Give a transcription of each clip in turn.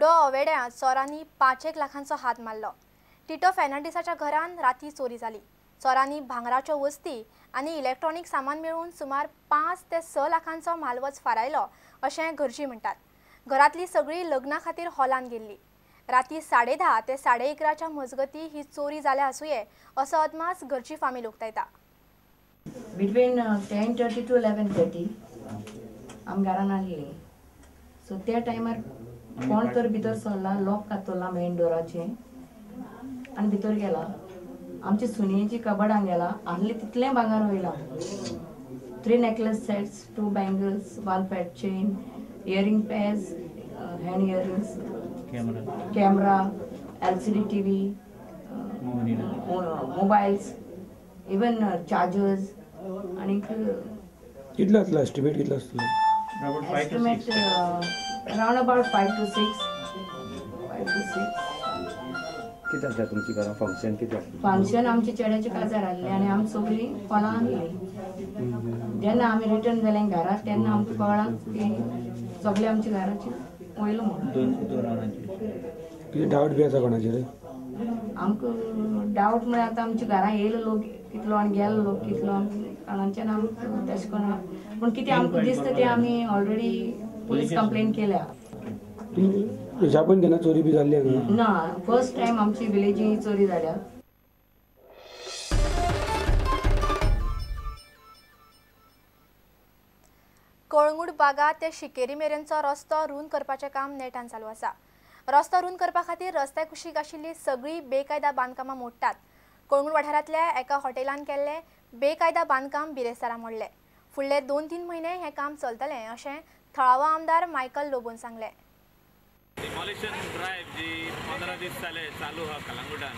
Kudo अवेड्यांत चोरांनी 5 लाखांचो हात मारलो। टिटो फेर्नांडिसाच्या घरान राती चोरी जाली। चोरांनी भांगराच्यो वस्ती आनी इलेक्ट्रॉनिक सामान मेळून सुमार 5 ते 6 लाखांचो मालवच फारायलो अशें घरची म्हणटात। घरातली सगळी लग्ना खातीर हॉलान गेल्ली। राती 10:30 ते 11:30च्या मजगती ही चोरी जाल्या आसुये असो अदमास घरची फामील उक्तायता। Between 10:30 to 11:30 आम घरान आसली। सो त्या टायमार कोण तर भितर सरला, लॉक कातरला मेन डोराचे आनी भितर गेला। आमची सुनयेची कबडान गेला, आसले तितले भांगार वयला। 3 necklace sets, 2 bangles, 1 pet chain, earring pairs, hand earrings, camera, LCD TV, mobiles, even chargers. आणि कितला असला एस्टिमेट कितला असला? Estimate around about 5 to 6. 5 to 6. किती असला तुमची घरा फंक्शन किती असलं? फंक्शन आमची चेड्याचे काजार आसले आनी आमी सगळी हॉलान गेली। जेन्ना आमी रिटर्न जाले घरात तेन्ना आमकां कळ्ळां की सगळे आमच्या घराचे वयलो म्हणून। दोन वरांची कितें डावट बी आसा कोणाचेर? आमकां डावट म्हळ्यार आतां आमच्या घरा येयलो लोक कितलो आनी गेलो लोक कितलो कोणाच्यान आमकां तशें कळना। पूण कितें आमकां दिसता तें आमी ऑलरेडी पुलीस कंप्लेन केल्या। ह्या पण केन्ना चोरी बी जाल्ली हांगा? ना, फर्स्ट टायम आमची विलेजी चोरी जाल्या। कळंगूट बागा ते शिकेरी मेरेनचो रस्तो रुंद करपाचें काम नेटान चालू आसा। रस्तो रुंद करपा खातीर रस्त्या कुशीक आशिल्ली सगळी बेकायदा बांदकामां मोडटात। कळंगूट वाठारांतल्या एका हॉटेलान केल्ले बेकायदा बांदकाम बिरेस्तारा मोडले। फुडले 2-3 म्हयने हें काम चलतलें अशें थळावो आमदार मायकल लोबोन सांगलें। डिमॉलिशन ड्राइव जी 15 दीस जाले चालू हा कलंगुटान,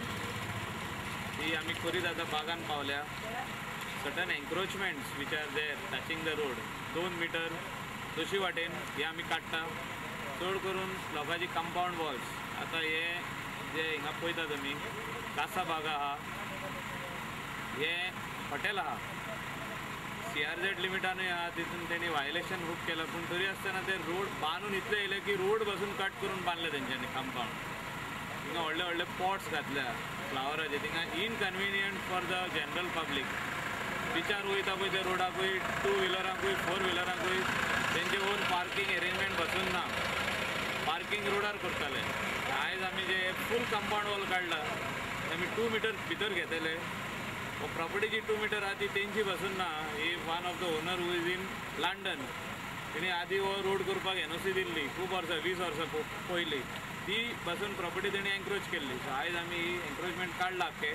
ही आमी करीत आतां बागान पावल्या। Certain encroachments which are there touching the road 2 metre दोशी वाटेन हे आमी काडटा। चड करून लोकांची कंपाउंड वॉल्स, आतां हे जे हिंगा पळयता तुमी कासा बागा आहा, हे हॉटेल आहा, CRZ लिमिटानूय आहा, तितून तेणी वायलेशन खूब केलां। पूण तरी आसतना ते रोड बांदून इतले येयले की रोड बसून कट करून बांदले तेंच्यांनी कंपाउंड। थिंगा व्हडले व्हडले पॉट्स घातल्या फ्लावराचे, थिंगा इनकन्विनियंट फॉर द जनरल पब्लीक। बिचार वयता पळय ते रोडाकूय 2 व्हिलरांकूय 4 व्हिलरांकूय तेंचे ओन पार्किंग अरेंजमेंट बसून ना, पार्किंग रोडार करताले। आयज आमी जे फूल कंपाउंड वॉल काडला आमी 2 मीटर भितर घेतले। प्रॉपर्टी जी 2 मीटर आहा ती तेंची बसून ना, ही one of the owner who is in London, तिणी आदी हो रोड करपाक NOC दिल्ली खूब वर्सां 20 वर्सां पयलीं, ती बसून प्रॉपर्टी तेणी एन्क्रोच केल्ली। सो आयज आमी ही एन्क्रोचमेंट काडला आख्खे।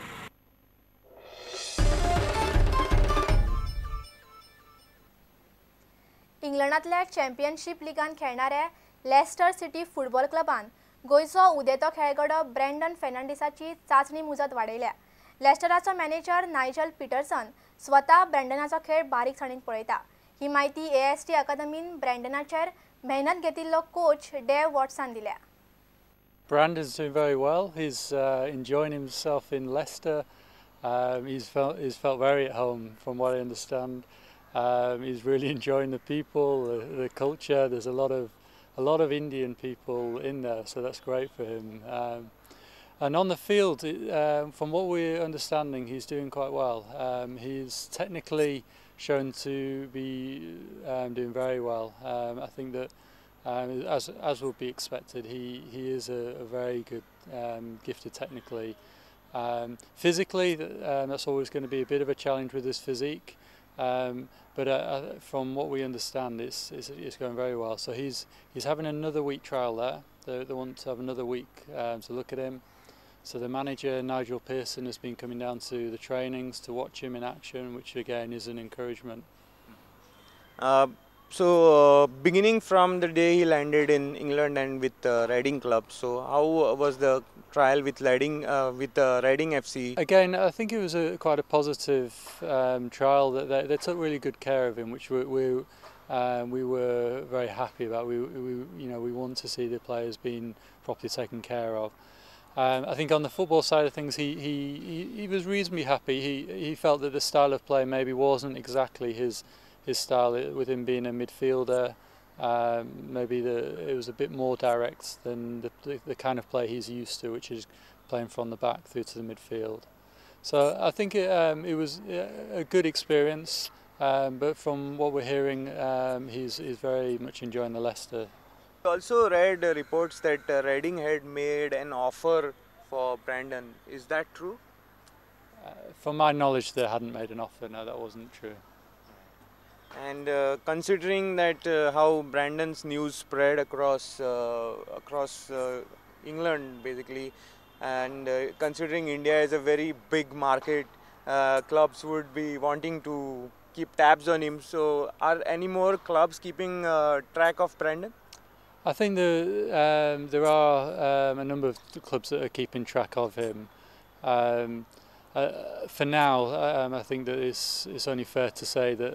इंग्लंडांतल्या चॅम्पियनशीप लिगान खेळणाऱ्या लेस्टर सिटी फुटबॉल क्लबान गोंयचो उदेतो खेळगडो ब्रँडन फेर्नांडिसाची चांचणी मुजत वाडयल्या। लेस्टराचो मॅनेजर नायजल पीटरसन स्वता ब्रँडनाचो खेळ बारीकसाणीन पळयता। ही माहिती AST अकादमीन ब्रँडनाचेर मेहनत घेतिल्लो कोच डेव वॉटसान दिल्या। Brandon's doing very well. He's enjoying himself in Leicester. He's felt very at home from what I understand. He's really enjoying the people, the culture. There's a lot of Indian people in there, so that's great for him. And on the field, from what we're understanding, he's doing quite well. He's technically shown to be doing very well. I think that, as would be expected, he is a very good, gifted technically. Physically, that's always going to be a bit of a challenge with his physique. But from what we understand, it's going very well. So he's having another week trial there. They want to have another week to look at him. So the manager, Nigel Pearson, has been coming down to the trainings to watch him in action, which again is an encouragement. Beginning from the day he landed in England and with Reading Club, so how was the trial with Reading FC? Again, I think it was quite a positive trial. That they took really good care of him, which we were very happy about. We want to see the players being properly taken care of. I think on the football side of things, he was reasonably happy. He felt that the style of play maybe wasn't exactly his style, with him being a midfielder. maybe it was a bit more direct than the kind of play he's used to, which is playing from the back through to the midfield. So I think it was a good experience, but from what we're hearing, he's very much enjoying the Leicester. I also read reports that Reading had made an offer for Brandon. Is that true? From my knowledge, they hadn't made an offer. No, that wasn't true. And considering that how Brandon's news spread across England basically, and considering India is a very big market, clubs would be wanting to keep tabs on him. So are any more clubs keeping track of Brandon? I think there are a number of clubs that are keeping track of him. For now, I think that it's only fair to say that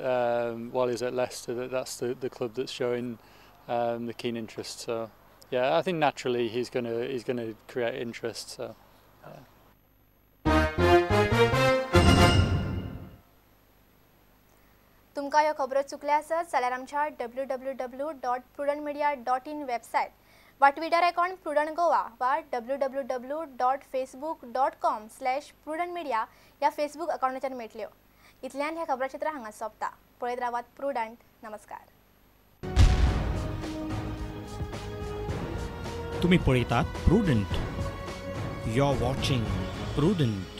while he's at Leicester, that's the club that's showing the keen interest. So, yeah, I think naturally he's gonna create interest. So. तुमकां ह्यो खबरो चुकल्या आसत जाल्यार आमच्या www.prudentmedia.in website वा Twitter account prudent Goa वा www.facebook.com/prudentmedia ह्या फेसबूक अकाउंटाचेर मेळटल्यो. इतल्यान हे खबराचित्र हांगा सोंपता. पळयत रावात प्रुडंट. नमस्कार. तुम्ही पळयतात Prudent. You are watching prudent.